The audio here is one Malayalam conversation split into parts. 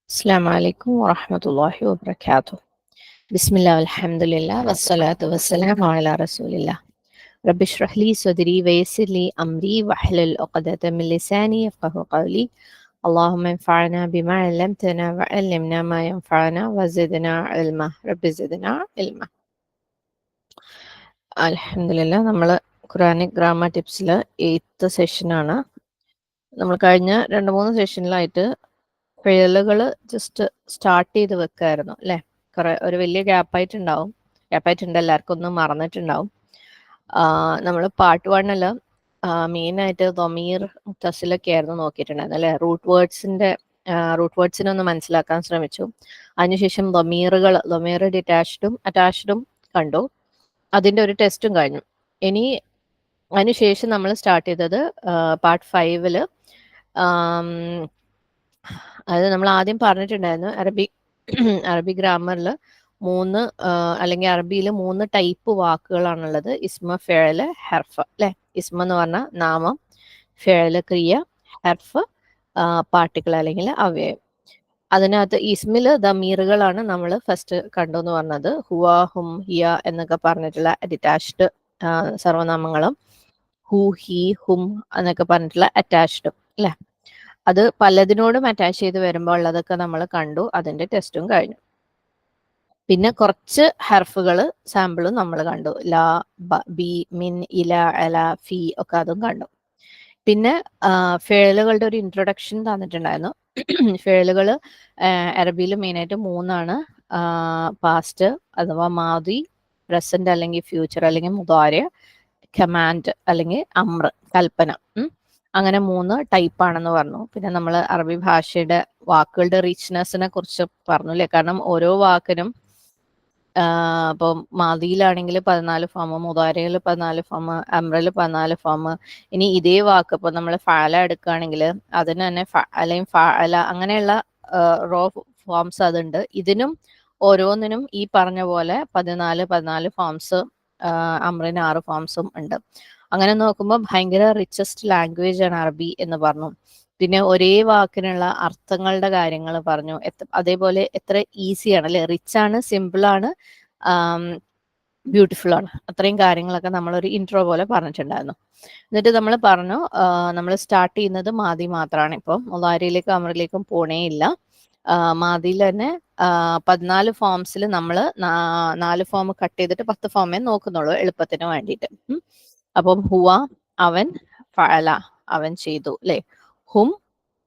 السلام عليكم ورحمة الله وبركاته. بسم الله والحمد لله والصلاة والسلام على رسول الله. رب اشرح لي صدري ويسر لي أمري واحلل عقدة من لساني يفقه قولي. اللهم انفعنا بما علمتنا وعلمنا ما ينفعنا وزدنا علما. رب زدنا علما. അൽഹംദുലില്ലാ, നമ്മൾ ഖുറാനിക് ഗ്രാമർ ടിപ്സിൽ 8th സെഷനാണ്. നമ്മൾ കഴിഞ്ഞ 2-3 സെഷനിലായിട്ട് പിഴലുകൾ ജസ്റ്റ് സ്റ്റാർട്ട് ചെയ്ത് വെക്കായിരുന്നു അല്ലേ. ഒരു വലിയ ഗ്യാപ്പായിട്ടുണ്ട്, എല്ലാവർക്കും ഒന്നും മറന്നിട്ടുണ്ടാവും. നമ്മൾ പാർട്ട് 1 മെയിനായിട്ട് ദൊമീർ മുത്തസിലൊക്കെ ആയിരുന്നു നോക്കിയിട്ടുണ്ടായിരുന്നു അല്ലേ. റൂട്ട് വേർഡ്സിനെ ഒന്ന് മനസ്സിലാക്കാൻ ശ്രമിച്ചു. അതിനുശേഷം ദൊമീർ ഡിറ്റാച്ച്ഡും അറ്റാച്ച്ഡും കണ്ടു. അതിൻ്റെ ഒരു ടെസ്റ്റും കഴിഞ്ഞു. ഇനി അതിനുശേഷം നമ്മൾ സ്റ്റാർട്ട് ചെയ്തത് പാർട്ട് 5 അത് നമ്മൾ ആദ്യം പറഞ്ഞിട്ടുണ്ടായിരുന്നു. അറബി ഗ്രാമറിൽ അല്ലെങ്കിൽ അറബിയിൽ 3 ടൈപ്പ് വാക്കുകളാണുള്ളത്: ഇസ്മ, ഫെഅല്, ഹർഫ് അല്ലെ. ഇസ്മ എന്ന് പറഞ്ഞാൽ നാമം, ഫെഅല് ക്രിയ, ഹർഫ് പാർട്ടിക്കിൾ അല്ലെങ്കിൽ അവയവം. അതിനകത്ത് ഇസ്മില് ദമീറുകളാണ് നമ്മൾ ഫസ്റ്റ് കണ്ടെന്ന് പറഞ്ഞത്. ഹുവ, ഹും, ഹിയ എന്നൊക്കെ പറഞ്ഞിട്ടുള്ള ഡിറ്റാച്ച്ഡ് സർവനാമങ്ങളും, ഹു, ഹി, ഹും എന്നൊക്കെ പറഞ്ഞിട്ടുള്ള അറ്റാച്ച്ഡും അല്ലെ. അത് പലതിനോടും അറ്റാച്ച് ചെയ്ത് വരുമ്പോൾ ഉള്ളതൊക്കെ നമ്മൾ കണ്ടു. അതിന്റെ ടെസ്റ്റും കഴിഞ്ഞു. പിന്നെ കുറച്ച് ഹർഫുകൾ സാമ്പിളും നമ്മൾ കണ്ടു. ലാ, ബി, മിൻ, ഇല, അല, ഫി ഒക്കെ അതും കണ്ടു. പിന്നെ ഫേലുകളുടെ ഒരു ഇൻട്രൊഡക്ഷൻ തന്നിട്ടുണ്ടായിരുന്നു. ഫേലുകൾ അറബിയിൽ മെയിനായിട്ട് 3 പാസ്റ്റ് അഥവാ മാദി, പ്രസന്റ് അല്ലെങ്കിൽ ഫ്യൂച്ചർ അല്ലെങ്കിൽ മുദാരി, കമാൻഡ് അല്ലെങ്കിൽ അമ്ര കൽപ്പന. അങ്ങനെ 3 ടൈപ്പാണെന്ന് പറഞ്ഞു. പിന്നെ നമ്മൾ അറബി ഭാഷയുടെ വാക്കുകളുടെ റിച്ച്നെസ്സിനെ കുറിച്ച് പറഞ്ഞു അല്ലേ. കാരണം ഓരോ വാക്കിനും ഇപ്പം മാദിയിലാണെങ്കിൽ 14 ഫോം, മുദാരയിൽ 14 ഫോം, അമ്രയിൽ 14 ഫോം. ഇനി ഇതേ വാക്ക് ഇപ്പൊ നമ്മൾ ഫഅല എടുക്കുകയാണെങ്കിൽ അതിന് തന്നെ അല്ലെങ്കിൽ ഫഅല അങ്ങനെയുള്ള റോ ഫോംസ് അതുണ്ട്. ഇതിനും ഓരോന്നിനും ഈ പറഞ്ഞ പോലെ 14 ഫോംസ്, അമ്രിന് 6 ഫോംസും ഉണ്ട്. അങ്ങനെ നോക്കുമ്പോൾ ഭയങ്കര റിച്ചസ്റ്റ് ലാംഗ്വേജ് ആണ് അറബി എന്ന് പറഞ്ഞു. പിന്നെ ഒരേ വാക്കിനുള്ള അർത്ഥങ്ങളുടെ കാര്യങ്ങൾ പറഞ്ഞു. അതേപോലെ എത്ര ഈസിയാണ് അല്ലെ, റിച്ച് ആണ്, സിമ്പിൾ ആണ്, ബ്യൂട്ടിഫുൾ ആണ്. അത്രയും കാര്യങ്ങളൊക്കെ നമ്മളൊരു ഇൻട്രോ പോലെ പറഞ്ഞിട്ടുണ്ടായിരുന്നു. എന്നിട്ട് നമ്മൾ പറഞ്ഞു നമ്മൾ സ്റ്റാർട്ട് ചെയ്യുന്നത് മാദി മാത്രമാണ്. ഇപ്പം മുദാരിയിലേക്കും അമറിലേക്കും പോണേ ഇല്ല. മാദിയിൽ തന്നെ 14 ഫോംസിൽ നമ്മൾ 4 ഫോം കട്ട് ചെയ്തിട്ട് 10 ഫോമേ നോക്കുന്നുള്ളൂ എളുപ്പത്തിന് വേണ്ടിയിട്ട്. അപ്പം ഹുവ അവൻ, ഫഅല അവൻ ചെയ്തു അല്ലെ, ഹും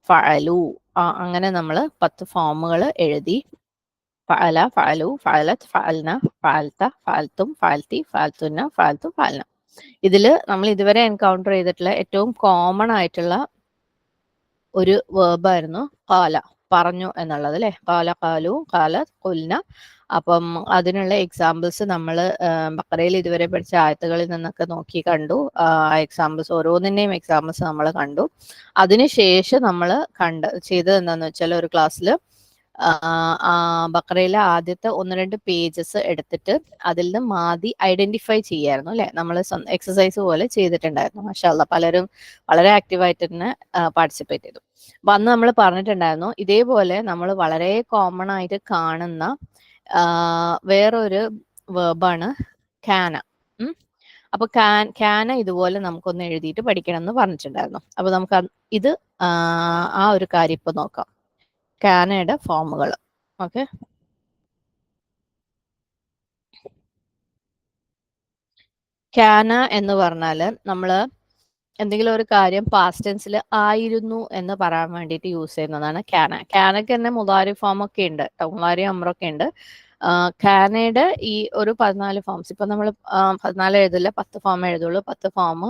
ഫഅലു അങ്ങനെ നമ്മൾ 10 ഫോമുകൾ എഴുതി. ഫഅല, ഫഅലു, ഫഅലത്, ഫഅൽന, ഫഅൽത, ഫഅൽതും, ഫഅൽതി, ഫഅൽതുന്ന, ഫഅൽതു, ഫഅൽന. ഇതിൽ നമ്മൾ ഇതുവരെ എൻകൗണ്ടർ ചെയ്തിട്ടുള്ള ഏറ്റവും കോമൺ ആയിട്ടുള്ള ഒരു വേർബായിരുന്നു ഖാല, പറഞ്ഞു എന്നുള്ളത് അല്ലെ. ഖാല, ഖാലു, ഖാലത്, ഖുൽന. അപ്പം അതിനുള്ള എക്സാമ്പിൾസ് നമ്മൾ ബഖറയിൽ ഇതുവരെ പഠിച്ച ആയത്തുകളിൽ നിന്നൊക്കെ നോക്കി കണ്ടു. എക്സാമ്പിൾസ് ഓരോന്നിൻ്റെയും എക്സാമ്പിൾസ് നമ്മൾ കണ്ടു. അതിനുശേഷം നമ്മൾ ചെയ്തത് എന്താണെന്ന് വെച്ചാൽ ഒരു ക്ലാസ്സിൽ ബഖറയിലെ ആദ്യത്തെ 1-2 പേജസ് എടുത്തിട്ട് അതിൽ നിന്ന് മാദി ഐഡന്റിഫൈ ചെയ്യായിരുന്നു അല്ലെ. നമ്മൾ എക്സസൈസ് പോലെ ചെയ്തിട്ടുണ്ടായിരുന്നു. മാഷാ അല്ലാഹ്, പലരും വളരെ ആക്റ്റീവായിട്ട് തന്നെ പാർട്ടിസിപ്പേറ്റ് ചെയ്തു. അപ്പൊ അന്ന് നമ്മൾ പറഞ്ഞിട്ടുണ്ടായിരുന്നു ഇതേപോലെ നമ്മൾ വളരെ കോമൺ ആയിട്ട് കാണുന്ന വേറൊരു വേർബാണ് കാന. അപ്പൊ കാന ഇതുപോലെ നമുക്കൊന്ന് എഴുതിയിട്ട് പഠിക്കണം എന്ന് പറഞ്ഞിട്ടുണ്ടായിരുന്നു. അപ്പൊ നമുക്ക് ഇത് ആ ഒരു കാര്യം ഇപ്പൊ നോക്കാം, കാനയുടെ ഫോമുകൾ. ഓക്കെ, കാന എന്ന് പറഞ്ഞാൽ നമ്മൾ എന്തെങ്കിലും ഒരു കാര്യം പാസ്റ്റ് ടെൻസിൽ ആയിരുന്നു എന്ന് പറയാൻ വേണ്ടിയിട്ട് യൂസ് ചെയ്യുന്നതാണ് കാന. കാനയ്ക്ക് തന്നെ മുദാരി ഫോം ഒക്കെ ഉണ്ട്, മുദാരി അമ്രൊക്കെ ഉണ്ട്. കാനയുടെ ഈ ഒരു 14 ഫോംസ് ഇപ്പൊ നമ്മൾ 14 എഴുതില്ല, 10 ഫോം എഴുതുള്ളൂ. 10 ഫോം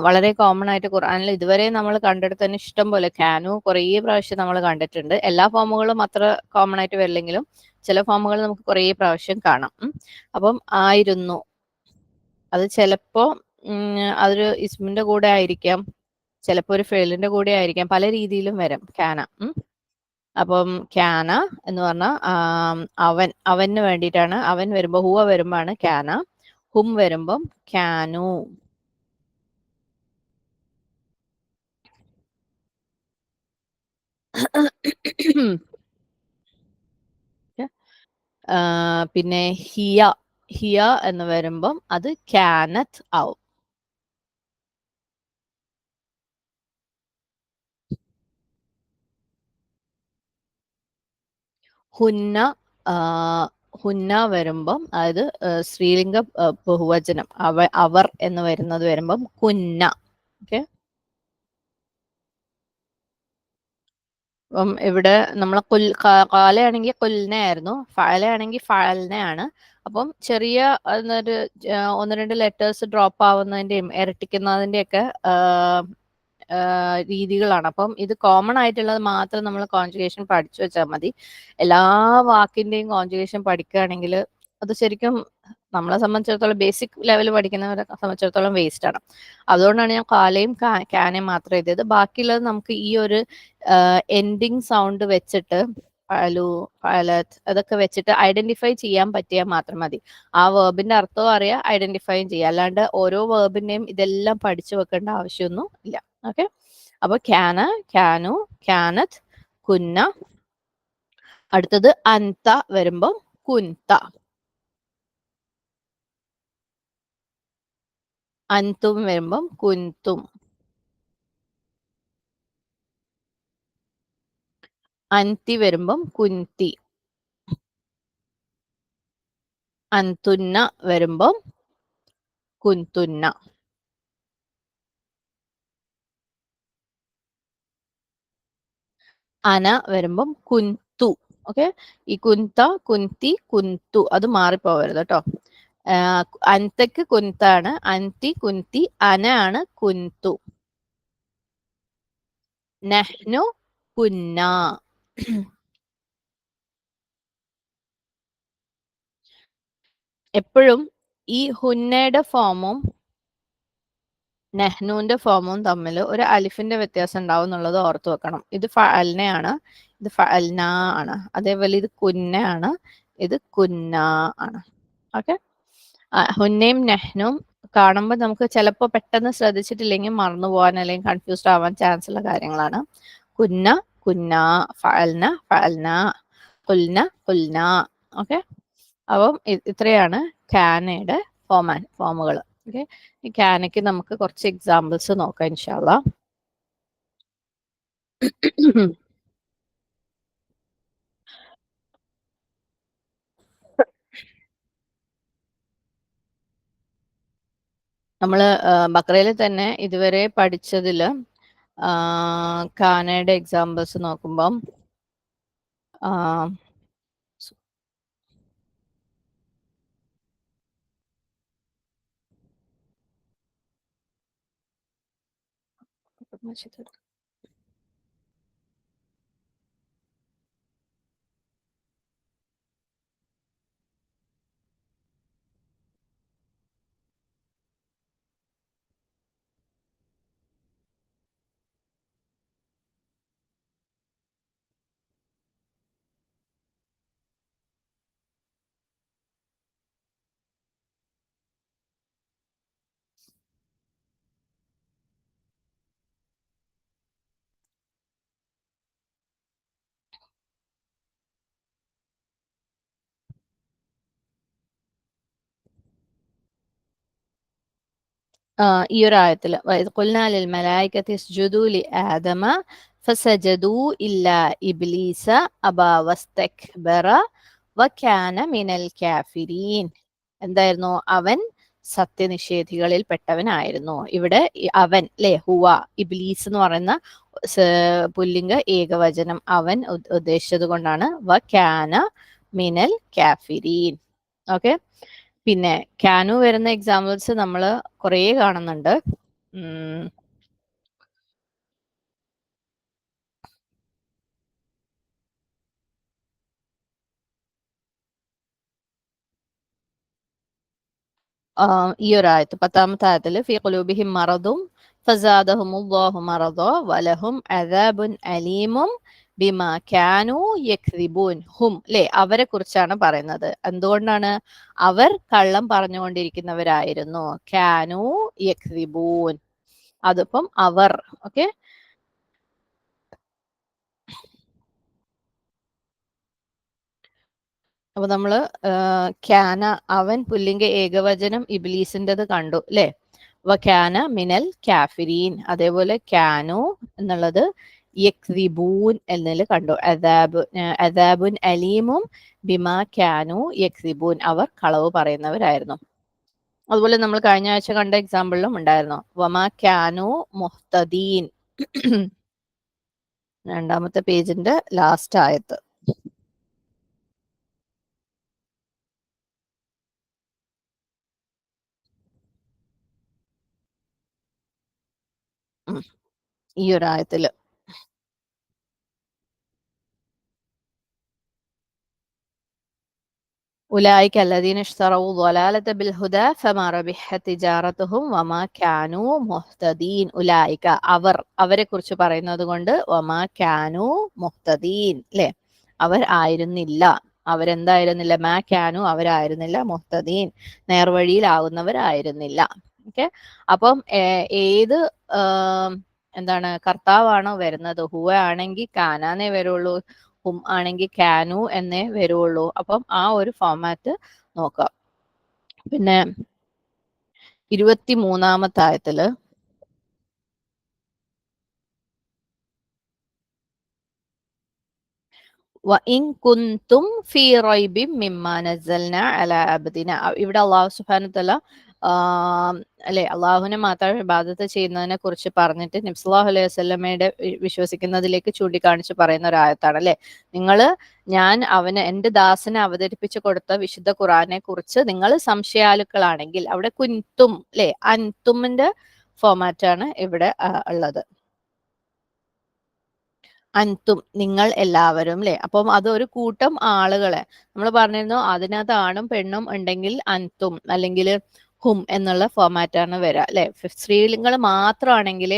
വളരെ കോമൺ ആയിട്ട് ഖുർആനിൽ ഇതുവരെ നമ്മൾ കണ്ടെടുത്ത് തന്നെ ഇഷ്ടം പോലെ കാനു കുറേ പ്രാവശ്യം നമ്മൾ കണ്ടിട്ടുണ്ട്. എല്ലാ ഫോമുകളും അത്ര കോമൺ ആയിട്ട് വരില്ലെങ്കിലും ചില ഫോമുകൾ നമുക്ക് കുറേ പ്രാവശ്യം കാണാം. അപ്പം ആയിരുന്നു, അത് ചിലപ്പോ അതൊരു ഇസ്മിന്റെ കൂടെ ആയിരിക്കാം, ചിലപ്പോ ഒരു ഫെയിലിന്റെ കൂടെ ആയിരിക്കാം, പല രീതിയിലും വരും കാന. അപ്പം കാന എന്ന് പറഞ്ഞാൽ അവന് വേണ്ടിയിട്ടാണ്. അവൻ വരുമ്പോ ഹുവ വരുമ്പോഴാണ് കാന, ഹും വരുമ്പം കാനു. പിന്നെ ഹിയ ഹിയ എന്ന് വരുമ്പം അത് കാനത്ത് ആവും. ഹുന്ന ഹുന്ന വരുമ്പം അതായത് സ്ത്രീലിംഗ ബഹുവചനം അവർ എന്ന് വരുന്നത് വരുമ്പം കുന്ന. ഓക്കെ, അപ്പം ഇവിടെ നമ്മളെ കാലയാണെങ്കിൽ കൊല്ലിനായിരുന്നു, ഫാലയാണെങ്കിൽ ഫാലിനെയാണ്. അപ്പം ചെറിയ ഒരു ഒന്ന് രണ്ട് ലെറ്റേഴ്സ് ഡ്രോപ്പ് ആവുന്നതിന്റെയും ഇരട്ടിക്കുന്നതിന്റെയൊക്കെ രീതികളാണ്. അപ്പം ഇത് കോമൺ ആയിട്ടുള്ളത് മാത്രം നമ്മൾ കോൺജുഗേഷൻ പഠിച്ചു വെച്ചാൽ മതി. എല്ലാ വാക്കിന്റെയും കോൺജുഗേഷൻ പഠിക്കുകയാണെങ്കിൽ അത് ശരിക്കും നമ്മളെ സംബന്ധിച്ചിടത്തോളം ബേസിക് ലെവൽ പഠിക്കുന്നവരെ സംബന്ധിച്ചിടത്തോളം വേസ്റ്റ് ആണ്. അതുകൊണ്ടാണ് ഞാൻ കാലയും ക്യാനയും മാത്രം എഴുതിയത്. ബാക്കിയുള്ളത് നമുക്ക് ഈ ഒരു എൻഡിങ് സൗണ്ട് വെച്ചിട്ട് ഫലു ഫലത്ത് അതൊക്കെ വെച്ചിട്ട് ഐഡന്റിഫൈ ചെയ്യാൻ പറ്റിയാൽ മാത്രം മതി. ആ വേർബിന്റെ അർത്ഥവും അറിയാം, ഐഡന്റിഫൈയും ചെയ്യാം. അല്ലാണ്ട് ഓരോ വേർബിന്റെയും ഇതെല്ലാം പഠിച്ചു വെക്കേണ്ട ആവശ്യമൊന്നും ഇല്ല. ഓക്കെ, അപ്പൊ ക്യാന, ക്യാനു, ക്യാനത്ത്, കുന്ന. അടുത്തത് അന്ത വരുമ്പം കുന്ത. അന്തും വരുമ്പം കുന്തും. അന്തി വരുമ്പം കുന്തി. അന്തുന്ന വരുമ്പം കുന്തുന്ന. അന വരുമ്പം കുന്തു. ഓക്കെ, ഈ കുന്ത, കുന്തി, കുന്തു അത് മാറിപ്പോവരുത് കേട്ടോ. അന്തക്ക് കുന്താണ്, അന്തി കുന്തി, അന ആണ് കുന്തു. നഹ്നു കുന്ന. എപ്പോഴും ഈ ഹുന്നയുടെ ഫോമും നെഹ്നുവിന്റെ ഫോമും തമ്മിൽ ഒരു അലിഫിന്റെ വ്യത്യാസം ഉണ്ടാവും എന്നുള്ളത് ഓർത്ത് വെക്കണം. ഇത് ഫഅൽനയാണ്, ഇത് ഫഅൽന ആണ്. അതേപോലെ ഇത് കുന്നയാണ്, ഇത് കുന്ന ആണ്. ഓക്കെ, ഹുന്നയും നെഹ്നും കാണുമ്പോൾ നമുക്ക് ചിലപ്പോൾ പെട്ടെന്ന് ശ്രദ്ധിച്ചിട്ടില്ലെങ്കിൽ മറന്നു പോകാൻ അല്ലെങ്കിൽ കൺഫ്യൂസ്ഡ് ആവാൻ ചാൻസ് ഉള്ള കാര്യങ്ങളാണ്. കുന്ന, കുന്ന, ഫഅൽന, ഫഅൽന, കുൽന, കുൽന. ഓക്കെ, അപ്പം ഇത്രയാണ് കാനയുടെ ഫോമുകൾ. ഓക്കെ, ഈ കാനയ്ക്ക് നമുക്ക് കുറച്ച് എക്സാമ്പിൾസ് നോക്കാം ഇൻഷാല്ലാ. നമ്മള് ബക്രയിൽ തന്നെ ഇതുവരെ പഠിച്ചതില് കാനയുടെ എക്സാമ്പിൾസ് നോക്കുമ്പം ഈ ഒരു ആയത്തില് ഖുൽനാലിൽ മലായികത്തി ഇസ്ജുദു ലി ആദമ ഫസജദു ഇല്ലാ ഇബ്ലീസ അബാ വസ്തക്ബറ വകാന മിനൽ കാഫിരീൻ. എന്തായിരുന്നു? അവൻ സത്യനിഷേധികളിൽ പെട്ടവനായിരുന്നു. ഇവിടെ അവൻ അല്ലെ, ഹുവ, ഇബ്ലീസ് എന്ന് പറയുന്ന പുല്ലിംഗ ഏകവചനം അവൻ ഉദ്ദേശിച്ചത് കൊണ്ടാണ് വകാന മിനൽ കാഫിരീൻ. ഓക്കെ, പിന്നെ ക്യാനു വരുന്ന എക്സാമ്പിൾസ് നമ്മൾ കുറേ കാണുന്നുണ്ട്. ഈ ഒരു ആയത്ത് 10ാമത്തെ ആയത്തിൽ ഫീ ഖുലൂബിഹിം മറദും ഫസാദഹുമുല്ലാഹു മറദ വലഹും അദാബുൻ അലീമും ബിമാ കാനു യക്ദിബൂൻ. ഹും അല്ലെ, അവരെ കുറിച്ചാണ് പറയുന്നത്. എന്തുകൊണ്ടാണ്? അവർ കള്ളം പറഞ്ഞുകൊണ്ടിരിക്കുന്നവരായിരുന്നു. കാനു യക്ദിബൂൻ, അതിപ്പം അവർ. ഓക്കെ, അപ്പൊ നമ്മള് ക്യാന അവൻ പുല്ലിംഗ ഏകവചനം ഇബ്ലീസിൻ്റെത് കണ്ടു അല്ലെ. വക്യാന മിനൽ കാഫിരീൻ. അതേപോലെ ക്യാനു എന്നുള്ളത് യക്സിബൂൻ എന്നതിൽ കണ്ടു. അദാബുൻ അലീമും ബിമാ ക്യാനു യക്സിബൂൻ. അവർ കളവ് പറയുന്നവരായിരുന്നു. അതുപോലെ നമ്മൾ കഴിഞ്ഞ ആഴ്ച കണ്ട എക്സാമ്പിളിലും ഉണ്ടായിരുന്നു. വമാ ക്യാനു മുഹ്തദീൻ. രണ്ടാമത്തെ പേജിന്റെ ലാസ്റ്റ് ആയത്ത്. ഈ ഒരു ആയത്തില് ഉലായിക അല്ലദീന ഇഷ്തറൗ ളലാലത ബിൽഹുദ ഫമാ റബിഹത് തിജാറതുഹും വമാ കാനൂ മുഹ്തദീൻ. ഉലായിക അവർ, അവരെ കുറിച്ച് പറയുന്നത് കൊണ്ട് വമാ കാനൂ മുഹ്തദീൻ അല്ലെ, അവർ ആയിരുന്നില്ല, അവരെന്തായിരുന്നില്ല, മാ കാനു അവരായിരുന്നില്ല, മുഹ്തദീൻ നേർവഴിയിലാവുന്നവരായിരുന്നില്ല. ഓക്കെ. അപ്പം ഏത് എന്താണ് കർത്താവാണോ വരുന്നത്, ഹുവ ആണെങ്കിൽ കാനാന്നേ വരുള്ളൂ, ഹും ആണെങ്കിൽ കാനു എന്നേ വരുള്ളൂ. അപ്പം ആ ഒരു ഫോമാറ്റ് നോക്കാം. പിന്നെ 23-ാമത്തെ ആയത്തില് വഇൻ കുന്തും ഫീ റൈബിൻ മിമ്മാ നസ്സൽനാ അലാ അബ്ദിന. ഇവിടെ അല്ലാഹു സുബ്ഹാനഹു വ തആല അല്ലെ അള്ളാഹുവിനെ മാത്രം ഇബാദത്ത് ചെയ്യുന്നതിനെ കുറിച്ച് പറഞ്ഞിട്ട് നബി സല്ലല്ലാഹു അലൈഹി വസല്ലമയുടെ വിശ്വസിക്കുന്നതിലേക്ക് ചൂണ്ടിക്കാണിച്ച് പറയുന്ന ഒരു ആയത്താണ് അല്ലെ. നിങ്ങള് ഞാൻ അവന് എന്റെ ദാസനെ അവതരിപ്പിച്ചു കൊടുത്ത വിശുദ്ധ ഖുറാനെ കുറിച്ച് നിങ്ങൾ സംശയാലുക്കളാണെങ്കിൽ, അവിടെ കുന്തും അല്ലെ അൻതുമിന്റെ ഫോമാറ്റാണ് ഇവിടെ ഉള്ളത്. അൻതും നിങ്ങൾ എല്ലാവരും അല്ലെ. അപ്പം അതൊരു കൂട്ടം ആളുകളെ നമ്മൾ പറഞ്ഞിരുന്നു, അതിനകത്ത് ആണും പെണ്ണും ഉണ്ടെങ്കിൽ അൻതും അല്ലെങ്കിൽ ഹും എന്നുള്ള ഫോമാറ്റാണ് വരിക അല്ലെ. സ്ത്രീലിംഗങ്ങൾ മാത്രമാണെങ്കിൽ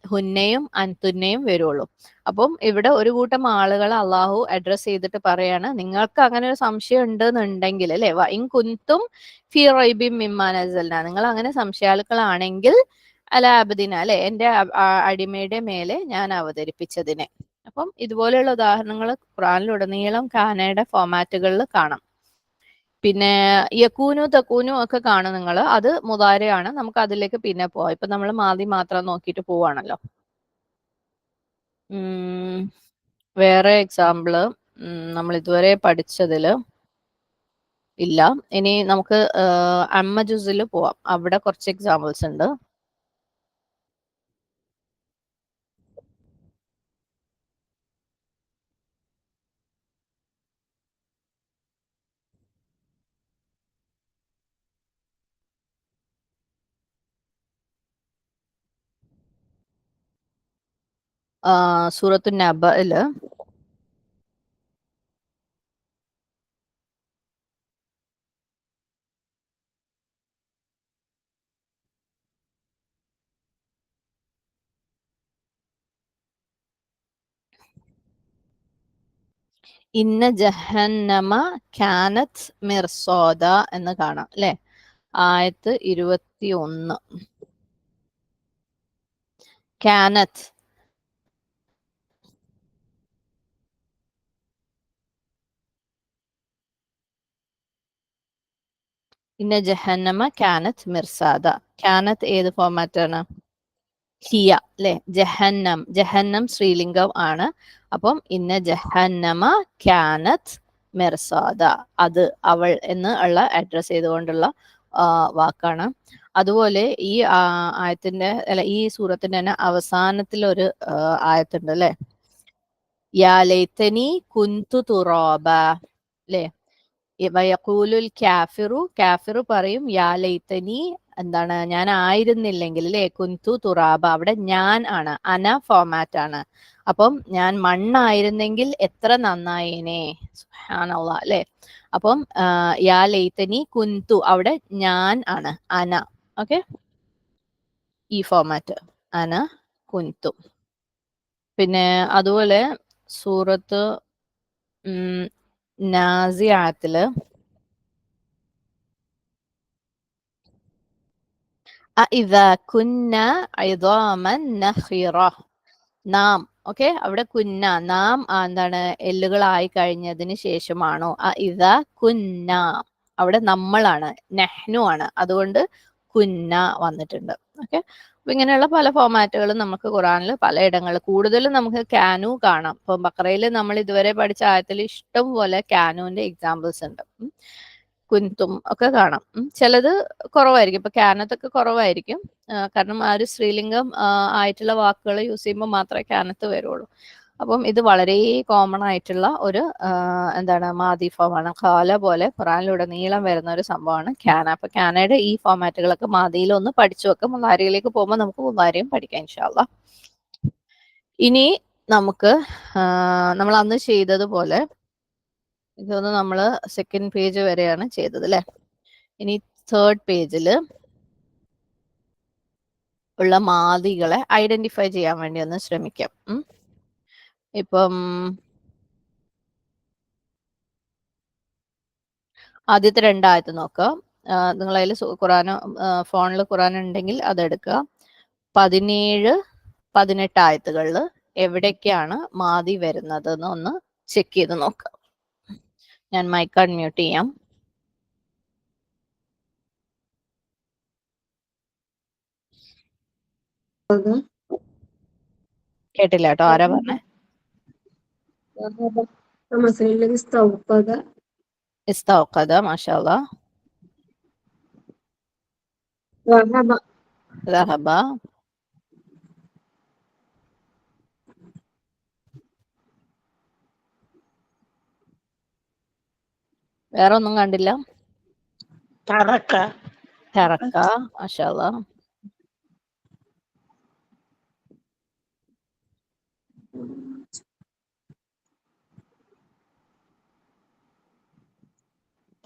ഹുന്നയും അൻതുന്നയും വരുള്ളൂ. അപ്പം ഇവിടെ ഒരു കൂട്ടം ആളുകളെ അള്ളാഹു അഡ്രസ് ചെയ്തിട്ട് പറയാണ്, നിങ്ങൾക്ക് അങ്ങനെ ഒരു സംശയം ഉണ്ടെന്നുണ്ടെങ്കിൽ അല്ലെ, ഇൻ കുന്തും ഫീ റൈബിൻ മിമ്മാ നസ്സൽനാ, നിങ്ങൾ അങ്ങനെ സംശയാലുക്കളാണെങ്കിൽ അല അബ്ദിന അല്ലെ, എന്റെ അടിമയുടെ മേലെ ഞാൻ അവതരിപ്പിച്ചതിനെ. അപ്പം ഇതുപോലെയുള്ള ഉദാഹരണങ്ങൾ ഖുറാനിലുടനീളം കാനയുടെ ഫോമാറ്റുകളിൽ കാണാം. പിന്നെ യക്കൂനു തക്കൂനു ഒക്കെ കാണും നിങ്ങൾ, അത് മുതാരയാണ്. നമുക്ക് അതിലേക്ക് പിന്നെ പോവാം. ഇപ്പൊ നമ്മൾ മാതി മാത്രം നോക്കിയിട്ട് പോവാണല്ലോ. വേറെ എക്സാമ്പിള് നമ്മൾ ഇതുവരെ പഠിച്ചതില് ഇല്ല. ഇനി നമുക്ക് അമ്മ ജുസിൽ പോവാം. അവിടെ കുറച്ച് എക്സാമ്പിൾസ് ഉണ്ട്. സൂറത്തു നബയില് ഇന്ന ജഹന്നമ കാനത്ത് മിർസോദ എന്ന് കാണാം അല്ലെ. ആയത്ത് 21. കാനത്ത് ഇന്ന ജഹന്നമ കാനത്ത് മിർസാദ. കാനത്ത് ഏത് ഫോമാറ്റാണ്? ഹിയ അല്ലെ. ജഹന്നം, ജഹന്നം സ്ത്രീലിംഗം ആണ്. അപ്പം ഇന്ന ജഹന്നമ കാനത്ത് മിർസാദ, അത് അവൾ എന്ന് ഉള്ള അഡ്രസ് ചെയ്തുകൊണ്ടുള്ള വാക്കാണ്. അതുപോലെ ഈ ആയത്തിന്റെ അല്ല ഈ സൂറത്തിന്റെ തന്നെ അവസാനത്തിൽ ഒരു ആയത്തുണ്ട് അല്ലെ, യാ ലൈതനി കുന്തു തുറാബ അല്ലെ. വയഖൂലുൽ കാഫിറു, കാഫിറു പറയും യാ ലൈതനി, എന്താണ് ഞാൻ ആയിരുന്നില്ലെങ്കിൽ അല്ലെ, കുന്തു തുറാബ, അവിടെ ഞാൻ ആണ്, അന ഫോമാറ്റ് ആണ്. അപ്പം ഞാൻ മണ്ണായിരുന്നെങ്കിൽ എത്ര നന്നായിനെ. സുബ്ഹാനല്ലാഹ് അല്ലെ. അപ്പം യാ ലൈതനി കുന്തു, അവിടെ ഞാൻ ആണ്, അന. ഓക്കെ, ഈ ഫോമാറ്റ് അന കുന്തു. പിന്നെ അതുപോലെ സൂറത്ത് നാസിയാത്തില് അഇദാ കുന്ന ഇദാമൻ നഖിറ, നാം ഓക്കെ, അവിടെ കുന്ന നാം എന്താണ് എല്ലുകളായി കഴിഞ്ഞതിന് ശേഷമാണോ ഇതാ കുന്ന, അവിടെ നമ്മളാണ്, നെഹ്നു ആണ്, അതുകൊണ്ട് കുന്ന വന്നിട്ടുണ്ട്. ഓക്കെ, അപ്പൊ ഇങ്ങനെയുള്ള പല ഫോമാറ്റുകളും നമുക്ക് ഖുറാനിൽ പലയിടങ്ങളിൽ, കൂടുതലും നമുക്ക് ക്യാനു കാണാം. ഇപ്പൊ ബക്കറയിൽ നമ്മൾ ഇതുവരെ പഠിച്ച ആയത്തിൽ ഇഷ്ടം പോലെ ക്യാനുവിന്റെ എക്സാമ്പിൾസ് ഉണ്ട്. കുൻതും ഒക്കെ കാണാം. ചിലത് കുറവായിരിക്കും, ഇപ്പൊ ക്യാനത്തൊക്കെ കുറവായിരിക്കും, കാരണം ആ ഒരു സ്ത്രീലിംഗം ആയിട്ടുള്ള വാക്കുകൾ യൂസ് ചെയ്യുമ്പോൾ മാത്രമേ ക്യാനത്ത് വരുള്ളൂ. അപ്പം ഇത് വളരെ കോമൺ ആയിട്ടുള്ള ഒരു എന്താണ് മാദി ഫോമാണ്. ഖാല പോലെ ഖുറാനിലൂടെ നീളം വരുന്ന ഒരു സംഭവമാണ് ക്യാന. അപ്പൊ ക്യാനയുടെ ഈ ഫോമാറ്റുകളൊക്കെ മാദിയിൽ ഒന്ന് പഠിച്ചു വെക്കും. മുലാരിയിലേക്ക് പോകുമ്പോൾ നമുക്ക് മുലാരിയും പഠിക്കാം ഇൻഷാ അല്ലാ. ഇനി നമുക്ക് നമ്മൾ അന്ന് ചെയ്തതുപോലെ ഇതൊന്ന് നമ്മള് സെക്കൻഡ് പേജ് വരെയാണ് ചെയ്തത് അല്ലെ. ഇനി തേർഡ് പേജിൽ ഉള്ള മാദികളെ ഐഡന്റിഫൈ ചെയ്യാൻ വേണ്ടി ഒന്ന് ശ്രമിക്കാം. ഇപ്പം ആദ്യത്തെ രണ്ടായത്ത് നോക്കാം. നിങ്ങളതിൽ ഖുറാൻ ഫോണിൽ ഖുറാൻ ഉണ്ടെങ്കിൽ അതെടുക്കുക. 17-18 ആയത്തുകളിൽ എവിടേക്കാണ് മാദി വരുന്നത് എന്ന് ഒന്ന് ചെക്ക് ചെയ്ത് നോക്കാം. ഞാൻ മൈക്ക് അൺമ്യൂട്ട് ചെയ്യാം. കേട്ടില്ല കേട്ടോ, ആരാ പറഞ്ഞേ? ഇസ്തൗഖദ, മാഷാ അല്ലാഹ്. ذهب. വേറെ ഒന്നും കണ്ടില്ല. തറക്ക, മാഷാ അല്ലാഹ്.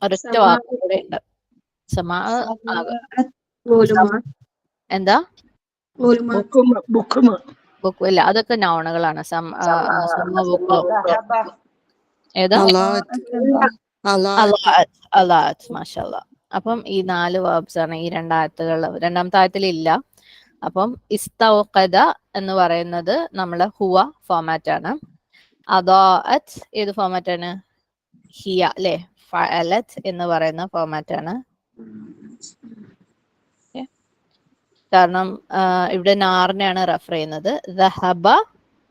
ഒരൊറ്റ വാക്കുകൂടെ ഉണ്ട്. എന്താ? ബുക്ക് ഇല്ല, അതൊക്കെ നൗണുകളാണ്. ഏതാ? മാഷാ അല്ലാഹ്. അപ്പം ഈ 4 വേർബ്സ് ആണ് ഈ രണ്ടാമത്തെ ആയത്തിൽ ഇല്ല. അപ്പം ഇസ്തൗഖദ എന്ന് പറയുന്നത് നമ്മളെ ഹുവ ഫോമാറ്റ് ആണ്. അദാഅത്ത് ഏത് ഫോമാറ്റ് ആണ്? ഹിയ അല്ലെ. ഫഅലത്ത് എന്ന് പറയുന്ന ഫോമാറ്റ് ആണ്. കാരണം ഇവിടെ നാറിനെയാണ് റെഫർ ചെയ്യുന്നത്. ദഹബ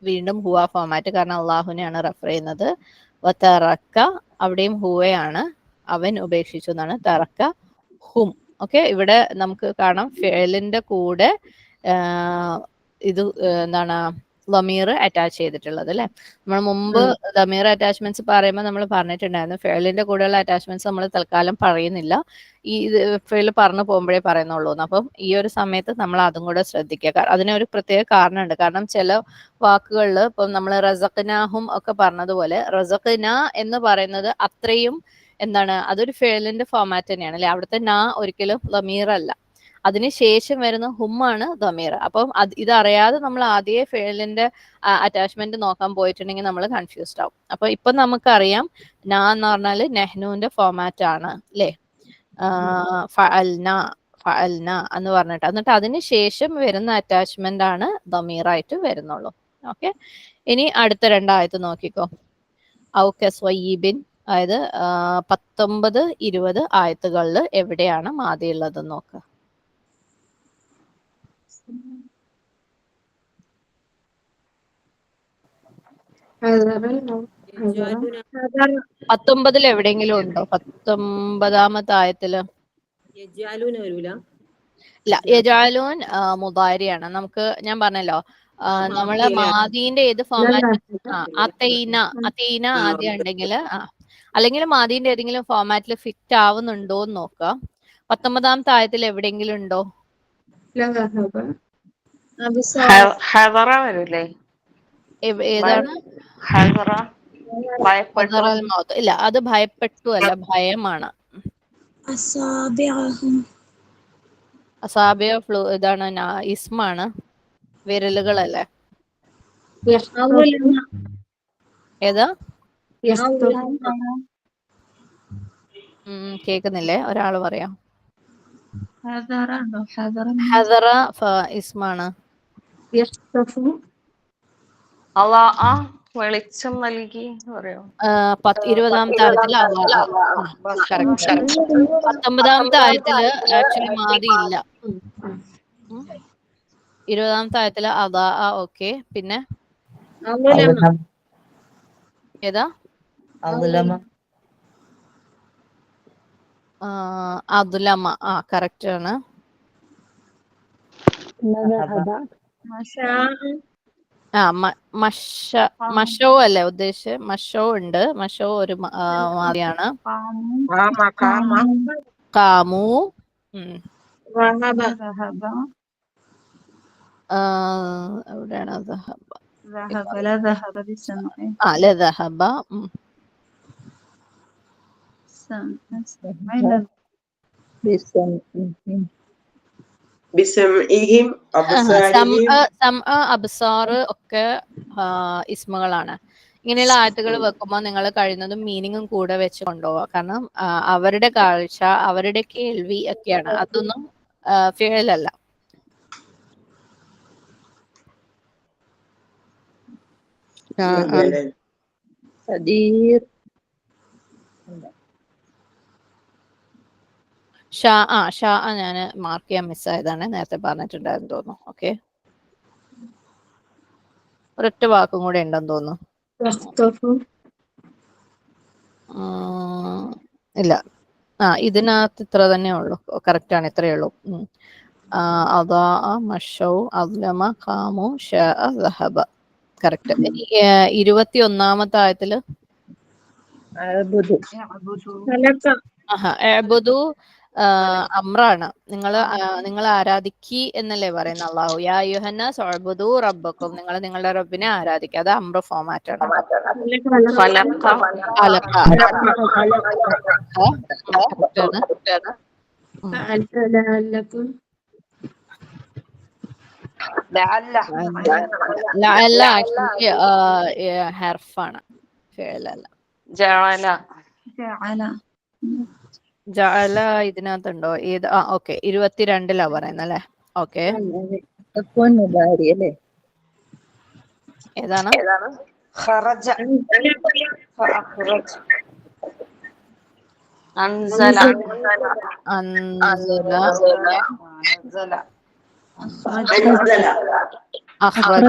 വീണ്ടും ഹുവ ഫോമാറ്റ്, കാരണം അള്ളാഹുവിനെയാണ് റെഫർ ചെയ്യുന്നത്. വതറക്ക അവിടെയും ഹുവയാണ്, അവൻ ഉപേക്ഷിച്ചു എന്നാണ്. തറക്ക ഹും. ഓക്കെ, ഇവിടെ നമുക്ക് കാണാം ഫിഅലിന്റെ കൂടെ ഇത് എന്താണ് ലമീർ അറ്റാച്ച് ചെയ്തിട്ടുള്ളത് അല്ലെ. നമ്മൾ മുമ്പ് ലമീർ അറ്റാച്ച്മെന്റ്സ് പറയുമ്പോൾ നമ്മൾ പറഞ്ഞിട്ടുണ്ടായിരുന്നു ഫിഅലിന്റെ കൂടെയുള്ള അറ്റാച്ച്മെന്റ്സ് നമ്മൾ തൽക്കാലം പറയുന്നില്ല, ഈ ഫിഅൽ പറഞ്ഞു പോകുമ്പോഴേ പറയുന്നുള്ളൂ. അപ്പം ഈ ഒരു സമയത്ത് നമ്മൾ അതും കൂടെ ശ്രദ്ധിക്കുക. അതിനൊരു പ്രത്യേക കാരണമുണ്ട്. കാരണം ചില വാക്കുകളിൽ ഇപ്പം നമ്മൾ റസഖ്നാഹും ഒക്കെ പറഞ്ഞതുപോലെ റസഖ്ന എന്ന് പറയുന്നത് അത്രയും എന്താണ്, അതൊരു ഫിഅലിന്റെ ഫോമാറ്റ് തന്നെയാണ് അല്ലെ. അവിടുത്തെ നാ ഒരിക്കലും ലമീർ അല്ല, അതിനുശേഷം വരുന്ന ഹുമ്മാണ് ദമീർ. അപ്പം ഇതറിയാതെ നമ്മൾ ആദ്യമേ ഫിഅലിന്റെ അറ്റാച്ച്മെന്റ് നോക്കാൻ പോയിട്ടുണ്ടെങ്കിൽ നമ്മൾ കൺഫ്യൂസ്ഡ് ആവും. അപ്പൊ ഇപ്പൊ നമുക്കറിയാം നാ എന്ന് പറഞ്ഞാല് നെഹ്നുവിന്റെ ഫോമാറ്റ് ആണ് അല്ലെ. ഫഅൽന എന്ന് പറഞ്ഞിട്ട്, എന്നിട്ട് അതിന് ശേഷം വരുന്ന അറ്റാച്ച്മെന്റ് ആണ് ദമീറായിട്ട് വരുന്നുള്ളൂ. ഓക്കെ, ഇനി അടുത്ത രണ്ടായത്ത് നോക്കിക്കോ. ഔകസ്വയ്യിബിൻ, അതായത് 19-20 ആയത്തുകളിൽ എവിടെയാണ് മാദി ഉള്ളത് നോക്കുക. പത്തൊമ്പതിൽ എവിടെയെങ്കിലും ഉണ്ടോ? 19-ാമത്തെ ആയത്തില് ഇല്ല. യജാലൂൻ മുദാരിയാണ്. നമുക്ക് ഞാൻ പറഞ്ഞല്ലോ നമ്മള് മാദീന്റെ ഏത് ഫോമാറ്റ്, അതീന ആദ്യം ഉണ്ടെങ്കിൽ അല്ലെങ്കിൽ മാദീന്റെ ഏതെങ്കിലും ഫോമാറ്റിൽ ഫിറ്റ് ആവുന്നുണ്ടോ എന്ന് നോക്കുക. 19-ാമത്തെ ആയത്തിൽ എവിടെയെങ്കിലും ഉണ്ടോ? ഏതാണ്? ഇല്ല, അത് ഭയപ്പെട്ടു അല്ല, ഭയമാണ്. അസാബിയ ഇതാണ്, ഇസ്മാണ്, വിരലുകളല്ലേ. ഏതാ? കേക്കുന്നില്ലേ? ഒരാള് പറയാം. ഹദറ ഇസ്മാണ്. വെളിച്ചം നൽകി പറയോ? 20ാമത്തെ ആയത്തില് കറക്റ്റ്. 19ാമത്തെ ആയത്തില് ആക്ച്വലി മാതി ഇല്ല. 20ാമത്തെ ആയത്തില് അതാ. ഓക്കെ, പിന്നെ ഏതാ? അതുലമ. കറക്റ്റ് ആണ്. മഷോ അല്ലേ ഉദ്ദേശിച്ചത്? മഷോ ഉണ്ട്. മഷോ ഒരു മാതിയാണ്. കാമു. എവിടെയാണ്? ലദഹബ. അബ്സാർ ഒക്കെ ഇസ്മുകളാണ്. ഇങ്ങനെയുള്ള ആയത്തുകൾ വെക്കുമ്പോൾ നിങ്ങൾ കഴിയുന്നതും മീനിങ്ങും കൂടെ വെച്ച് കൊണ്ടുപോവുക. കാരണം അവരുടെ കാഴ്ച, അവരുടെ കേൾവി ഒക്കെയാണ്, അതൊന്നും ഫിഅലല്ല. ഷാ ഞാൻ മാർക്ക് ചെയ്യാൻ മിസ്സായതാണ്, നേരത്തെ പറഞ്ഞിട്ടുണ്ടായിരുന്നു തോന്നുന്നു. ഓക്കെ, ഒരൊറ്റ വാക്കും കൂടെ ഉണ്ടെന്ന് തോന്നുന്നു. ഇല്ല, ഇതിനകത്ത് ഇത്ര തന്നെ ഉള്ളൂ. കറക്റ്റ് ആണ്, ഇത്രയേ ഉള്ളൂ. അദാ, മഷൗ, അദ്ലമ, ഖാമു, ഷാ, ദഹബ. കറക്റ്റ്. 21ാമത്തെ ആയത്തില് എഅ്ബുദു അമ്രാണ്. നിങ്ങൾ ആരാധിക്കി എന്നല്ലേ പറയുന്നത് അള്ളാഹു. യാ അയ്യുഹന്നാസ് ഉഅ്ബുദൂ റബ്ബക്കും, നിങ്ങൾ നിങ്ങളുടെ റബ്ബിനെ ആരാധിക്കുക. അത് അമ്ര ഫോമാറ്റ് ആണ്. ആക്ച്വലി ഹർഫാണ്, ഫിഅലല്ല. ജഅല ഇതിനകത്തുണ്ടോ? ഏത്? ഓക്കെ, 22ലാ പറയുന്നത് അല്ലേ? ഓക്കെ, ഏതാണ്? അൻസല. അഖ്റജ.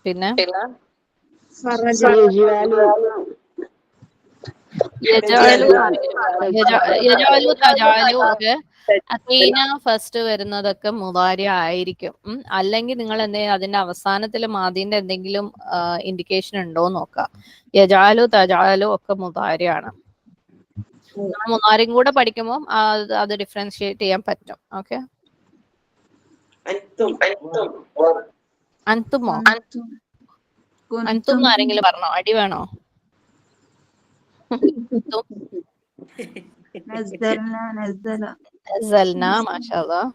പിന്നെ ഫസ്റ്റ് വരുന്നതൊക്കെ മുദാരി ആയിരിക്കും. അല്ലെങ്കിൽ നിങ്ങൾ എന്തെങ്കിലും അതിന്റെ അവസാനത്തിൽ മാദീന്റെ എന്തെങ്കിലും ഇൻഡിക്കേഷൻ ഉണ്ടോ നോക്കാം. യജാലു, തജാലു ഒക്കെ മുദാരിയാണ്. മുദാരിയും കൂടെ പഠിക്കുമ്പോൾ അത് ഡിഫറൻഷിയേറ്റ് ചെയ്യാൻ പറ്റും. ഓക്കെ, അൻതുമോ? അൻതും ആരെങ്കിലും പറഞ്ഞോ? അടി വേണോ? നസ്സൽന, മാഷാഅല്ലാഹ്.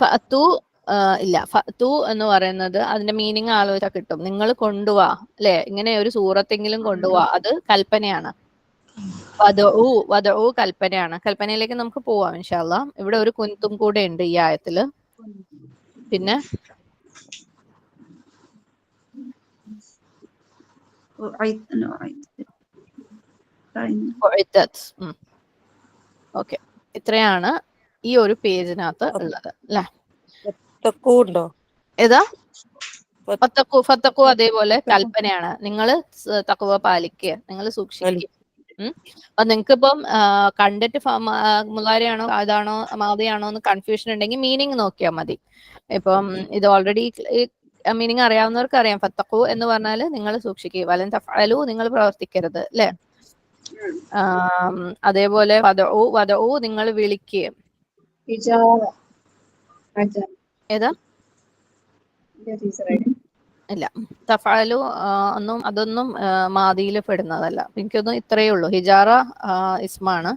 ഫഅതു ഇല്ല. ഫഅതു എന്ന് പറയുന്നത് അതിന്റെ മീനിങ് ആലോചിച്ചാൽ കിട്ടും. നിങ്ങൾ കൊണ്ടുവാ, അല്ലെ? ഇങ്ങനെ ഒരു സൂറത്തെങ്കിലും കൊണ്ടുവാ, അത് കൽപ്പനയാണ്. വദഉ കൽപ്പനയാണ്. കൽപ്പനയിലേക്ക് നമുക്ക് പോവാം ഇൻഷാ അല്ലാഹ്. ഇവിടെ ഒരു കുൻതും കൂടെ ഉണ്ട് ഈ ആയത്തില്. പിന്നെ ഓക്കെ, ഇത്രയാണ് ഈ ഒരു പേജിനകത്ത് ഉള്ളത് അല്ലെ? ഏതാ? ഫത്തഖു അതേപോലെ കൽപ്പനയാണ്. നിങ്ങൾ തഖ്വ പാലിക്കുക, നിങ്ങൾ സൂക്ഷിക്കുക. അപ്പൊ നിങ്ങൾക്ക് ഇപ്പം കണ്ടിട്ട് മുദാരിയാണോ അതാണോ മാദിയാണോ എന്ന് കൺഫ്യൂഷൻ ഉണ്ടെങ്കിൽ മീനിങ് നോക്കിയാൽ മതി. ഇപ്പം ഇത് ഓൾറെഡി മീനിങ് അറിയാവുന്നവർക്ക് അറിയാം. ഫത്തഖു എന്ന് പറഞ്ഞാൽ നിങ്ങൾ സൂക്ഷിക്കുക, വലൻ തഫഅലു, നിങ്ങൾ പ്രവർത്തിക്കരുത് അല്ലെ? അതേപോലെ വദഉ നിങ്ങൾ വിളിക്കുക. ഏതാ? ഇല്ല, തഫഅലു അതൊന്നും മാദിയിൽ പെടുന്നതല്ല. എനിക്കൊന്നും ഇത്രയേ ഉള്ളൂ. ഹിജാറ ഇസ്മാണ്.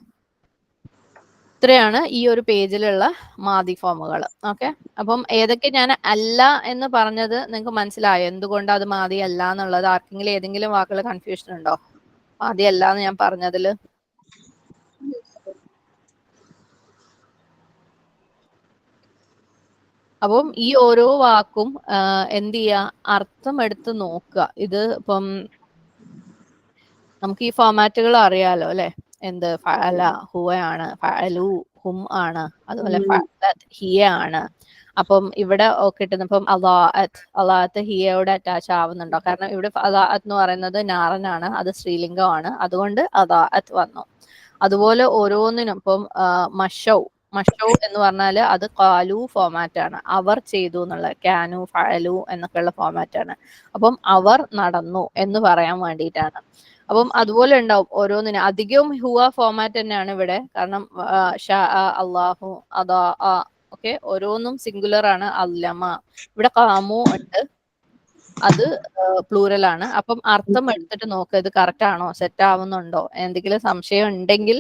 ഇത്രയാണ് ഈ ഒരു പേജിലുള്ള മാദി ഫോമുകൾ. ഓക്കെ, അപ്പം ഏതൊക്കെ ഞാൻ അല്ല എന്ന് പറഞ്ഞത് നിങ്ങൾക്ക് മനസ്സിലായോ? എന്തുകൊണ്ട് അത് മാദി അല്ല എന്നുള്ളത്? ആർക്കെങ്കിലും ഏതെങ്കിലും വാക്കുകൾ കൺഫ്യൂഷൻ ഉണ്ടോ? മാദി അല്ല എന്ന് ഞാൻ പറഞ്ഞതില്? അപ്പം ഈ ഓരോ വാക്കും എന്ത് ചെയ്യുക, അർത്ഥം എടുത്ത് നോക്കുക. ഇത് ഇപ്പം നമുക്ക് ഈ ഫോമാറ്റുകൾ അറിയാലോ അല്ലെ. എന്ത് ഫഅല ഹുവയാണ്, ഫഅലു ഹും ആണ്, അതുപോലെ ഫഅലത് ഹിയ ആണ്. അപ്പം ഇവിടെ കിട്ടുന്ന ഇപ്പം അലാഅത്ത് ഹിയയോട് അറ്റാച്ച് ആവുന്നുണ്ടോ? കാരണം ഇവിടെ അലാഅത്ത് എന്ന് പറയുന്നത് നാറനാണ്, അത് സ്ത്രീലിംഗമാണ്, അതുകൊണ്ട് അലാഅത്ത് വന്നു. അതുപോലെ ഓരോന്നിനും ഇപ്പം മഷൗ എന്ന് പറഞ്ഞാൽ അത് കാലു ഫോമാറ്റ് ആണ്, അവർ ചെയ്തു എന്നുള്ള, ക്യാനു ഫഅലു എന്നൊക്കെയുള്ള ഫോമാറ്റ് ആണ്. അപ്പം അവർ നടന്നു എന്ന് പറയാൻ വേണ്ടിയിട്ടാണ്. അപ്പം അതുപോലെ ഉണ്ടാവും ഓരോന്നിനും. അധികവും ഹുവ ഫോമാറ്റ് തന്നെയാണ് ഇവിടെ, കാരണം അള്ളാഹു അദാ ഓക്കെ, ഓരോന്നും സിംഗുലർ ആണ്. അല്ലമ, ഇവിടെ കാമു ഉണ്ട്, അത് പ്ലൂറൽ ആണ്. അപ്പം അർത്ഥം എടുത്തിട്ട് നോക്കുക, ഇത് കറക്റ്റ് ആണോ, സെറ്റ് ആവുന്നുണ്ടോ, എന്തെങ്കിലും സംശയം ഉണ്ടെങ്കിൽ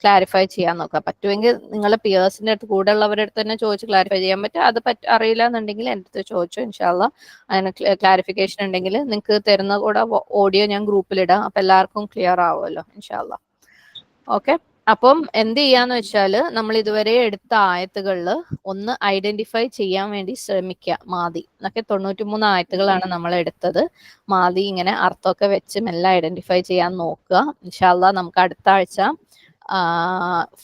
ക്ലാരിഫൈ ചെയ്യാൻ നോക്കുക. പറ്റുമെങ്കിൽ നിങ്ങളുടെ പിയേഴ്സിന്റെ അടുത്ത്, കൂടെ ഉള്ളവരുടെ അടുത്ത് തന്നെ ചോദിച്ച് ക്ലാരിഫൈ ചെയ്യാൻ പറ്റും. അത് അറിയില്ല എന്നുണ്ടെങ്കിൽ എൻ്റെ അടുത്ത് ചോദിച്ചു, ഇൻഷാല്ലാ അതിന് ക്ലാരിഫിക്കേഷൻ ഉണ്ടെങ്കിൽ നിങ്ങൾക്ക് തരുന്ന കൂടെ ഓഡിയോ ഞാൻ ഗ്രൂപ്പിലിടാം. അപ്പൊ എല്ലാവർക്കും ക്ലിയർ ആവുമല്ലോ ഇൻഷാല്ലാ. ഓക്കെ, അപ്പം എന്ത് ചെയ്യാന്ന് വെച്ചാല് നമ്മൾ ഇതുവരെ എടുത്ത ആയത്തുകളിൽ ഒന്ന് ഐഡന്റിഫൈ ചെയ്യാൻ വേണ്ടി ശ്രമിക്കുക. മാതി എന്നൊക്കെ 93 ആയത്തുകളാണ് നമ്മൾ എടുത്തത്. മാതി ഇങ്ങനെ അർത്ഥമൊക്കെ വെച്ച് മെല്ലെ ഐഡന്റിഫൈ ചെയ്യാൻ നോക്കുക. ഇൻഷാല്ലാ നമുക്ക് അടുത്ത ആഴ്ച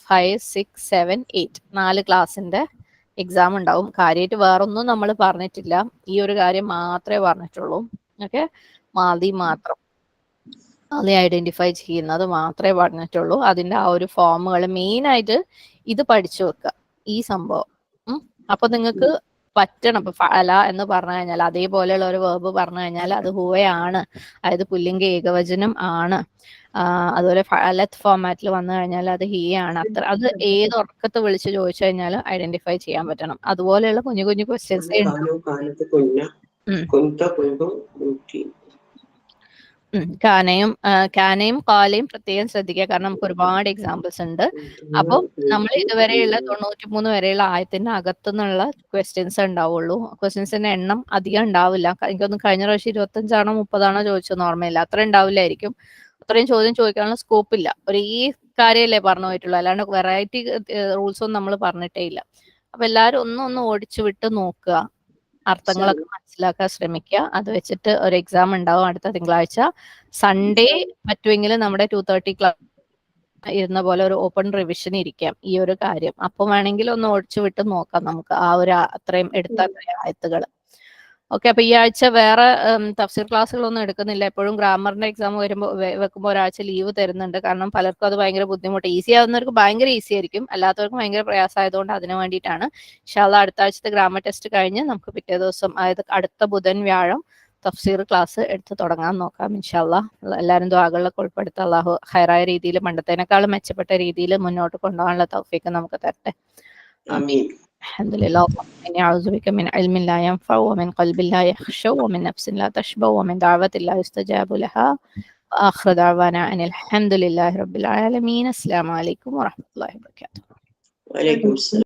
5, 6, 7, 8 4 ക്ലാസ്സിന്റെ എക്സാം ഉണ്ടാവും. കാര്യമായിട്ട് വേറൊന്നും നമ്മൾ പറഞ്ഞിട്ടില്ല, ഈ ഒരു കാര്യം മാത്രമേ പറഞ്ഞിട്ടുള്ളൂ. ഓക്കെ, മാതി മാത്രം, അത് ഐഡന്റിഫൈ ചെയ്യുന്നത് മാത്രമേ പറഞ്ഞിട്ടുള്ളൂ. അതിന്റെ ആ ഒരു ഫോമുകൾ മെയിൻ ആയിട്ട് ഇത് പഠിച്ചു വെക്കുക, ഈ സംഭവം. അപ്പൊ നിങ്ങൾക്ക് പറ്റണം. ഇപ്പൊ ഫഅല എന്ന് പറഞ്ഞു കഴിഞ്ഞാൽ, അതേപോലെയുള്ള ഒരു വേർബ് പറഞ്ഞു കഴിഞ്ഞാൽ അത് ഹുവയാണ്, അതായത് പുല്ലിംഗ ഏകവചനം ആണ്. അതുപോലെ ഫഅലത്ത് ഫോമാറ്റിൽ വന്നു കഴിഞ്ഞാൽ അത് ഹിയാണ്. അത്ര അത് ഏത് ഉറക്കത്ത് വിളിച്ച് ചോദിച്ചു കഴിഞ്ഞാൽ ഐഡന്റിഫൈ ചെയ്യാൻ പറ്റണം. അതുപോലെയുള്ള കുഞ്ഞു കുഞ്ഞു ക്വസ്റ്റ്യൻസ് കാനയും കാലയും പ്രത്യേകം ശ്രദ്ധിക്കുക, കാരണം നമുക്ക് ഒരുപാട് എക്സാമ്പിൾസ് ഉണ്ട്. അപ്പം നമ്മൾ ഇതുവരെയുള്ള 93 വരെയുള്ള ആയത്തിന്റെ അകത്തുനിന്നുള്ള ക്വസ്റ്റ്യൻസ് ഉണ്ടാവുള്ളൂ. ക്വസ്റ്റ്യൻസിന്റെ എണ്ണം അധികം ഉണ്ടാവില്ല. എനിക്കൊന്നും കഴിഞ്ഞ പ്രാവശ്യം 25 30 ചോദിച്ചെന്ന് ഓർമ്മയില്ല. അത്ര ഉണ്ടാവില്ലായിരിക്കും. അത്രയും ചോദ്യം ചോദിക്കാനുള്ള സ്കോപ്പ് ഇല്ല. ഒരേ കാര്യമല്ലേ പറഞ്ഞു പോയിട്ടുള്ളൂ, അല്ലാണ്ട് വെറൈറ്റി റൂൾസ് ഒന്നും നമ്മൾ പറഞ്ഞിട്ടേ ഇല്ല. അപ്പൊ എല്ലാവരും ഒന്ന് ഓടിച്ചു വിട്ട് നോക്കുക, അർത്ഥങ്ങളൊക്കെ മനസ്സിലാക്കാൻ ശ്രമിക്കുക. അത് വെച്ചിട്ട് ഒരു എക്സാം ഉണ്ടാവും അടുത്ത തിങ്കളാഴ്ച. സൺഡേ പറ്റുമെങ്കിൽ നമ്മുടെ 2:30 ക്ലാസ് ഇരുന്ന പോലെ ഒരു ഓപ്പൺ റിവിഷൻ ഇരിക്കാം ഈ ഒരു കാര്യം. അപ്പം വേണമെങ്കിൽ ഒന്ന് ഓടിച്ചു വിട്ട് നോക്കാം നമുക്ക് ആ ഒരു അത്രയും എടുത്ത ആയത്തുകൾ. ഓക്കെ, അപ്പൊ ഈ ആഴ്ച വേറെ തഫ്സീർ ക്ലാസ്സുകളൊന്നും എടുക്കുന്നില്ല. എപ്പോഴും ഗ്രാമറിന്റെ എക്സാം വെക്കുമ്പോൾ ഒരാഴ്ച ലീവ് തരുന്നുണ്ട്, കാരണം പലർക്കും അത് ഭയങ്കര ബുദ്ധിമുട്ട്. ഈസി ആവുന്നവർക്ക് ഭയങ്കര ഈസി ആയിരിക്കും, അല്ലാത്തവർക്ക് ഭയങ്കര പ്രയാസമായതുകൊണ്ട് അതിന് വേണ്ടിയിട്ടാണ്. ഇൻഷാല്ലാ അടുത്ത ആഴ്ചത്തെ ഗ്രാമർ ടെസ്റ്റ് കഴിഞ്ഞ് നമുക്ക് പിറ്റേ ദിവസം, അതായത് അടുത്ത ബുധൻ വ്യാഴം തഫ്സീർ ക്ലാസ് എടുത്ത് തുടങ്ങാൻ നോക്കാം ഇൻഷാല്ലാ. എല്ലാവരും ദുആകളിലൊക്കെ ഉൾപ്പെടുത്താം. അല്ലാഹു ഹൈറായ രീതിയിൽ, പണ്ടത്തേനേക്കാളും മെച്ചപ്പെട്ട രീതിയിൽ മുന്നോട്ട് കൊണ്ടുപോകാനുള്ള തൗഫീഖ് നമുക്ക് തരട്ടെ. ആമീൻ. الحمدلله. إني أعوذ بك من علم لا ينفع ومن قلب لا يخشع ومن نفس لا تشبع ومن دعوة لا يستجاب لها وآخر دعوانا أن الحمد لله رب العالمين. السلام عليكم ورحمة الله وبركاته. وعليكم السلام.